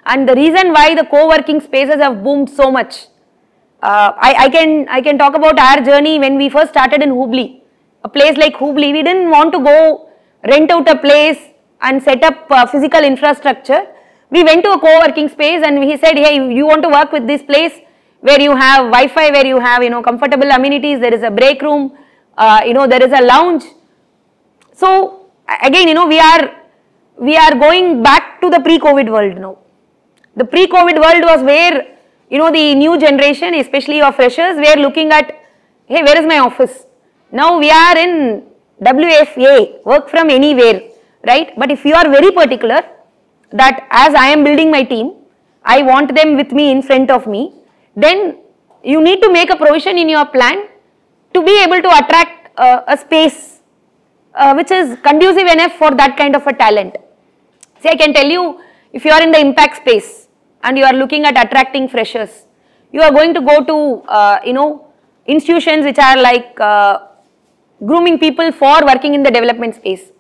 Speaker 1: And the reason why the co-working spaces have boomed so much, I can talk about our journey when we first started in Hubli. A place like Hubli, we didn't want to go rent out a place and set up physical infrastructure. We went to a co-working space and he said, hey, you want to work with this place where you have Wi-Fi, where you have comfortable amenities, there is a break room, there is a lounge. So again, we are going back to the pre-COVID world now. The pre-COVID world was where the new generation, especially your freshers, were looking at, hey, where is my office? Now we are in WFA, work from anywhere, right? But if you are very particular that as I am building my team, I want them with me in front of me, then you need to make a provision in your plan to be able to attract a space which is conducive enough for that kind of a talent. See, I can tell you, if you are in the impact space and you are looking at attracting freshers, you are going to go to institutions which are like grooming people for working in the development space.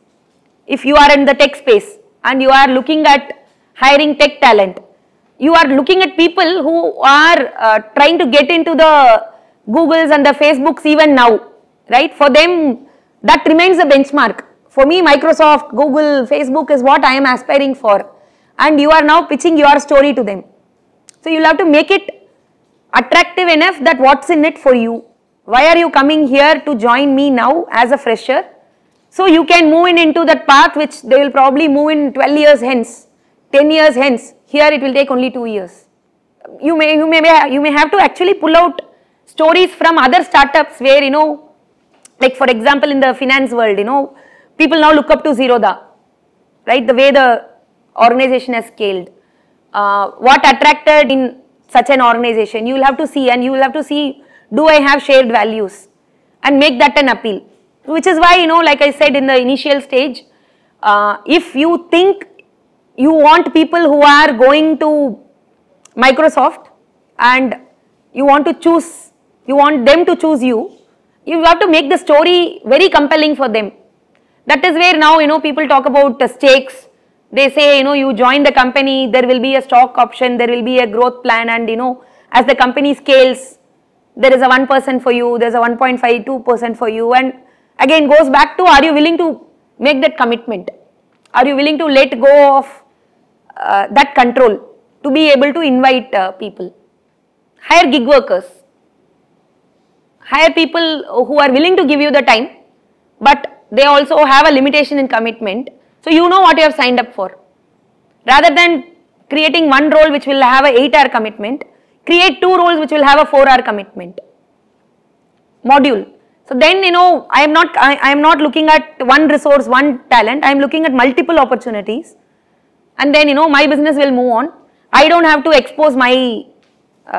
Speaker 1: If you are in the tech space and you are looking at hiring tech talent, you are looking at people who are trying to get into the Googles and the Facebooks even now, right? For them, that remains the benchmark. For me, Microsoft, Google, Facebook is what I am aspiring for. And you are now pitching your story to them. So you will have to make it attractive enough that what's in it for you. Why are you coming here to join me now as a fresher? So you can move into that path which they will probably move in 12 years hence, 10 years hence. Here it will take only 2 years. You may have to actually pull out stories from other startups where like for example in the finance world, people now look up to Zerodha, right? The way the organization has scaled. What attracted in such an organization? You will have to see, and you will have to see, do I have shared values, and make that an appeal. Which is why like I said in the initial stage, if you think you want people who are going to Microsoft and you want them to choose you, you have to make the story very compelling for them. That is where now people talk about stakes. They say you join the company, there will be a stock option, there will be a growth plan, and as the company scales, there is a 1% for you, there is a 1.5, 2% for you, and again goes back to, are you willing to make that commitment? Are you willing to let go of that control to be able to invite people? Hire gig workers. Hire people who are willing to give you the time, but they also have a limitation in commitment. So you know what you have signed up for. Rather than creating one role which will have a 8-hour commitment, create 2 roles which will have a 4-hour commitment. Module. So then I am not looking at one resource, one talent. I am looking at multiple opportunities, and then my business will move on. I don't have to expose my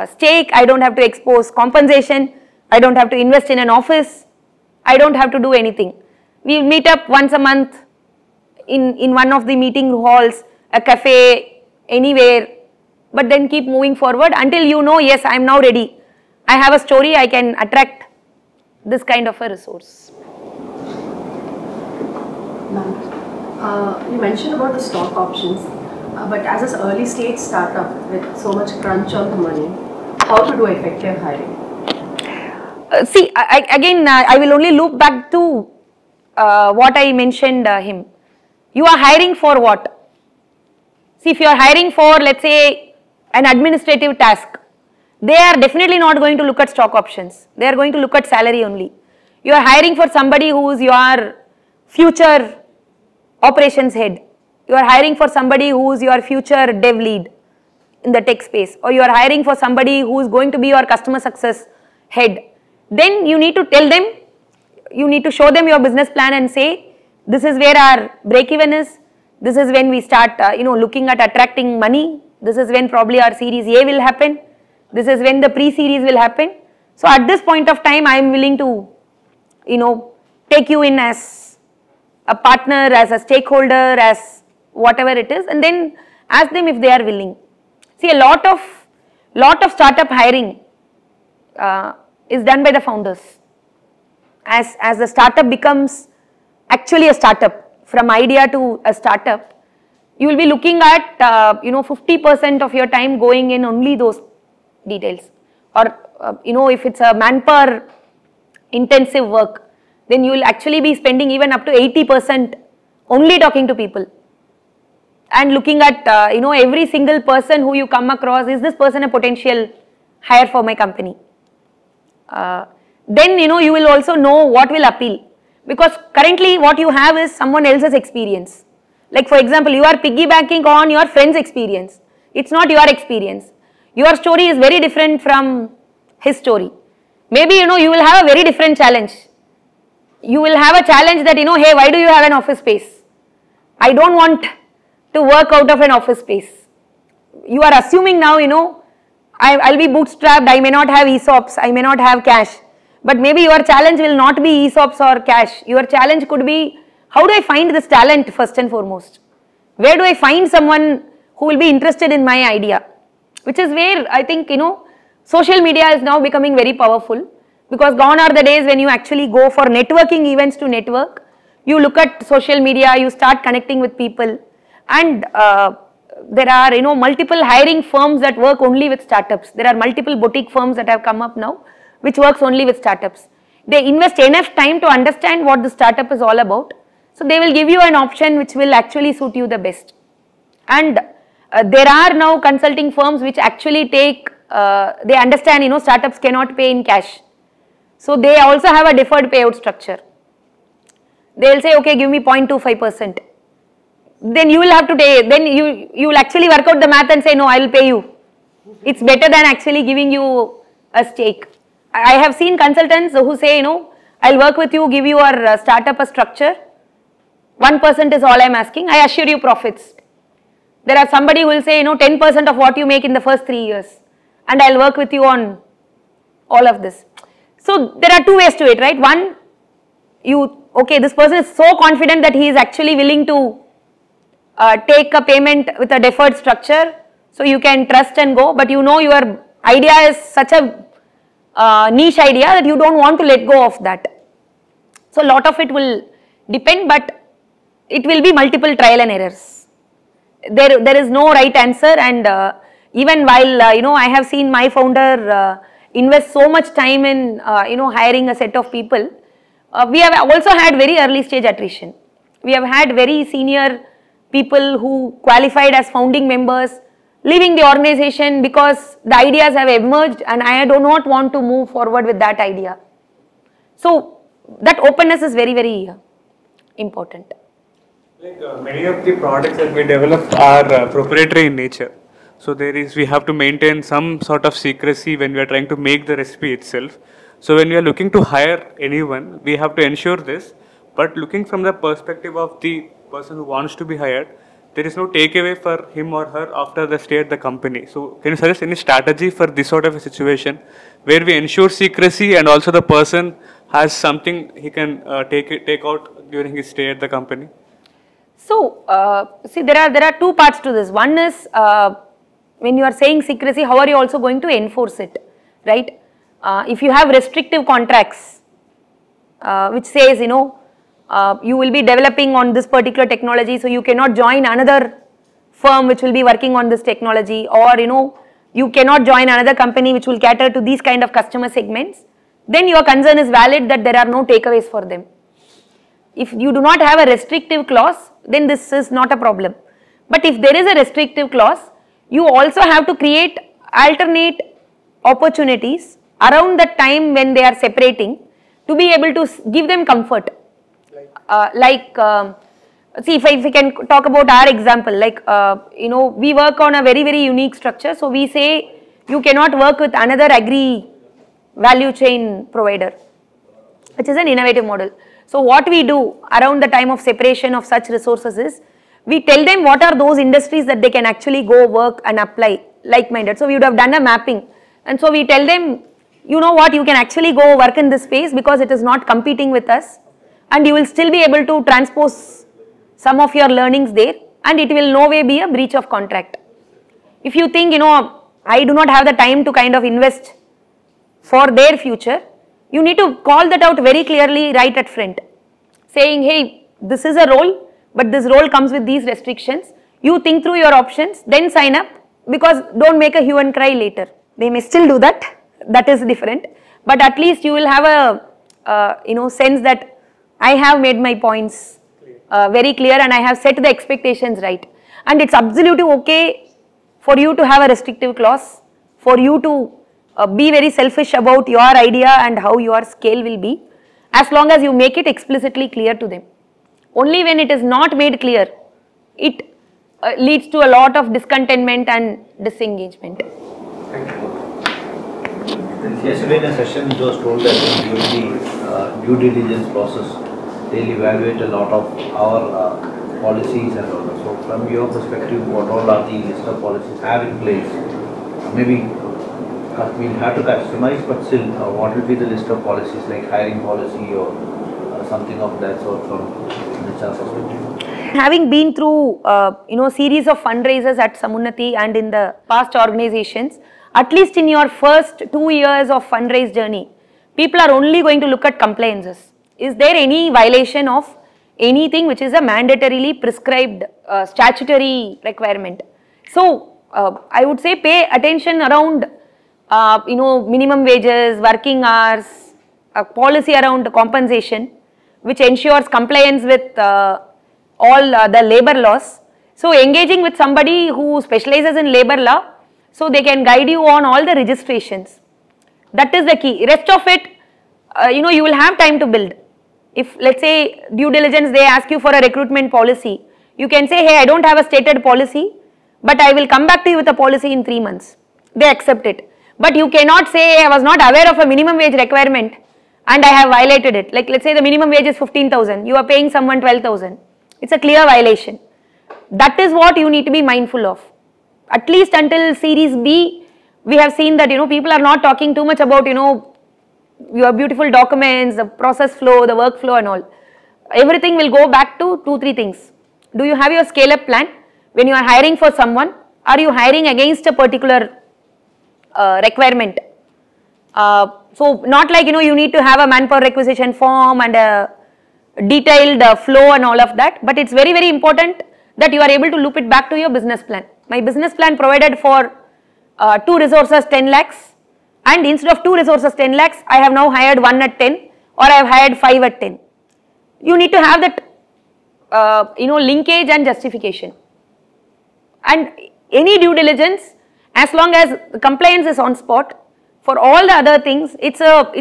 Speaker 1: stake. I don't have to expose compensation. I don't have to invest in an office. I don't have to do anything. We meet up once a month in one of the meeting halls, a cafe, anywhere, but then keep moving forward until yes, I am now ready. I have a story, I can attract this kind of a resource.
Speaker 2: You mentioned about the stock options, but as an early stage startup with so much crunch on the money, how to do effective hiring?
Speaker 1: See, I will only loop back to what I mentioned him. You are hiring for what? See, if you are hiring for, let's say, an administrative task, they are definitely not going to look at stock options. They are going to look at salary only. You are hiring for somebody who is your future operations head. You are hiring for somebody who is your future dev lead in the tech space, or you are hiring for somebody who is going to be your customer success head. then you need to tell them, you need to show them your business plan and say, this is where our break even is, this is when we start looking at attracting money, this is when probably our series A will happen, this is when the pre-series will happen. So at this point of time, I am willing to take you in as a partner, as a stakeholder, as whatever it is, and then ask them if they are willing. See, a lot of startup hiring is done by the founders. As the startup becomes actually a startup, from idea to a startup, you will be looking at 50% of your time going in only those details, or if it's a manpower intensive work, then you will actually be spending even up to 80% only talking to people and looking at every single person who you come across, is this person a potential hire for my company? Then you will also know what will appeal, because currently what you have is someone else's experience. Like for example, you are piggybacking on your friend's experience, it's not your experience. Your story is very different from his story. Maybe you will have a very different challenge. You will have a challenge that hey, why do you have an office space? I don't want to work out of an office space. You are assuming now I'll be bootstrapped, I may not have ESOPs, I may not have cash. But maybe your challenge will not be ESOPs or cash. Your challenge could be, how do I find this talent first and foremost? Where do I find someone who will be interested in my idea? Which is where I think social media is now becoming very powerful, because gone are the days when you actually go for networking events to network. You look at social media, you start connecting with people, and there are multiple hiring firms that work only with startups. There are multiple boutique firms that have come up now which works only with startups. They invest enough time to understand what the startup is all about, so they will give you an option which will actually suit you the best. And there are now consulting firms which actually take, they understand startups cannot pay in cash, so they also have a deferred payout structure. They will say, okay, give me 0.25%. Then you will have to take, then you will actually work out the math and say, no, I will pay you. It's better than actually giving you a stake. I have seen consultants who say, I'll work with you, give your startup a structure, 1% is all I'm asking, I assure you profits. There are somebody who will say, 10% of what you make in the first 3 years, and I'll work with you on all of this. So there are two ways to it, right? One, okay, this person is so confident that he is actually willing to take a payment with a deferred structure, so you can trust and go, but your idea is such a niche idea that you don't want to let go of that. So a lot of it will depend, but it will be multiple trial and errors. There is no right answer, and even while I have seen my founder invest so much time in hiring a set of people, we have also had very early stage attrition. We have had very senior people who qualified as founding members leaving the organization because the ideas have emerged and I do not want to move forward with that idea. So that openness is very, very important.
Speaker 7: Like many of the products that we develop are proprietary in nature. So we have to maintain some sort of secrecy when we are trying to make the recipe itself. So when we are looking to hire anyone, we have to ensure this, but looking from the perspective of the person who wants to be hired, there is no takeaway for him or her after the stay at the company. So can you suggest any strategy for this sort of a situation where we ensure secrecy and also the person has something he can take out during his stay at the company?
Speaker 1: So see, there are two parts to this. One is when you are saying secrecy, how are you also going to enforce it, right? If you have restrictive contracts which says you will be developing on this particular technology, so you cannot join another firm which will be working on this technology, or you cannot join another company which will cater to these kind of customer segments, then your concern is valid that there are no takeaways for them. If you do not have a restrictive clause, then this is not a problem. But if there is a restrictive clause, you also have to create alternate opportunities around the time when they are separating to be able to give them comfort. See, if we can talk about our example, we work on a very, very unique structure. So we say you cannot work with another agri value chain provider, which is an innovative model. So what we do around the time of separation of such resources is, we tell them what are those industries that they can actually go work and apply like-minded. So we would have done a mapping, and so we tell them, you know what, you can actually go work in this space because it is not competing with us, and you will still be able to transpose some of your learnings there, and it will no way be a breach of contract. If you think, you know, I do not have the time to kind of invest for their future, you need to call that out very clearly right at front, saying, hey, this is a role, but this role comes with these restrictions. You think through your options, then sign up, because don't make a hue and cry later. They may still do that, that is different, but at least you will have a sense that I have made my points very clear and I have set the expectations right. And it's absolutely okay for you to have a restrictive clause, for you to be very selfish about your idea and how your scale will be, as long as you make it explicitly clear to them. Only when it is not made clear, it leads to a lot of discontentment and disengagement.
Speaker 5: Yesterday in a session it was told that during the due diligence process, they'll evaluate a lot of our policies and all that. So from your perspective, what all are the list of policies have in place? Maybe we'll have to customize, but still, what will be the list of policies, like hiring policy or something of that sort from HR perspective?
Speaker 1: Having been through series of fundraisers at Samunnati and in the past organizations, at least in your first 2 years of fundraise journey, people are only going to look at compliances. Is there any violation of anything which is a mandatorily prescribed statutory requirement? So I would say pay attention around minimum wages, working hours, a policy around compensation which ensures compliance with all the labor laws. So engaging with somebody who specializes in labor law, so they can guide you on all the registrations. That is the key. Rest of it, you will have time to build. If let's say due diligence, they ask you for a recruitment policy, you can say, hey, I don't have a stated policy, but I will come back to you with a policy in 3 months. They accept it. But you cannot say, I was not aware of a minimum wage requirement and I have violated it. Like let's say the minimum wage is 15,000, you are paying someone 12,000. It's a clear violation. That is what you need to be mindful of. At least until Series B, we have seen that people are not talking too much about your beautiful documents, the process flow, the workflow and all. Everything will go back to 2-3 things. Do you have your scale up plan? When you are hiring for someone, are you hiring against a particular requirement? So not like you need to have a manpower requisition form and a detailed flow and all of that, but it's very, very important that you are able to loop it back to your business plan. My business plan provided for 2 resources 10 lakhs, and instead of 2 resources 10 lakhs, I have now hired 1 at 10 or I have hired 5 at 10. You need to have that linkage and justification. And any due diligence, as long as compliance is on spot, for all the other things, it's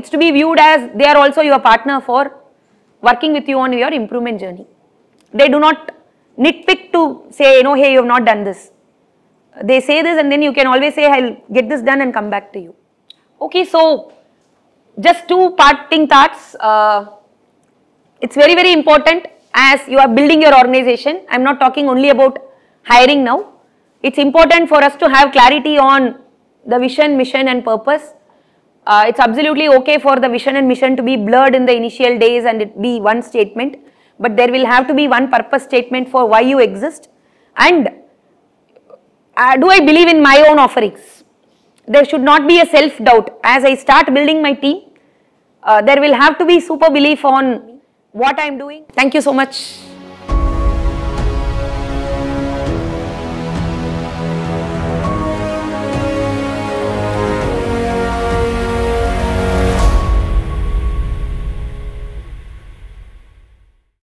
Speaker 1: to be viewed as they are also your partner for working with you on your improvement journey. They do not nitpick to say, hey, you have not done this. They say this and then you can always say, I'll get this done and come back to you. Okay, so just 2 parting thoughts. It's very, very important as you are building your organization. I'm not talking only about hiring now. It's important for us to have clarity on the vision, mission and purpose. It's absolutely okay for the vision and mission to be blurred in the initial days and it be one statement, but there will have to be one purpose statement for why you exist. And do I believe in my own offerings? There should not be a self-doubt. As I start building my team, there will have to be super belief on what I am doing. Thank you so much.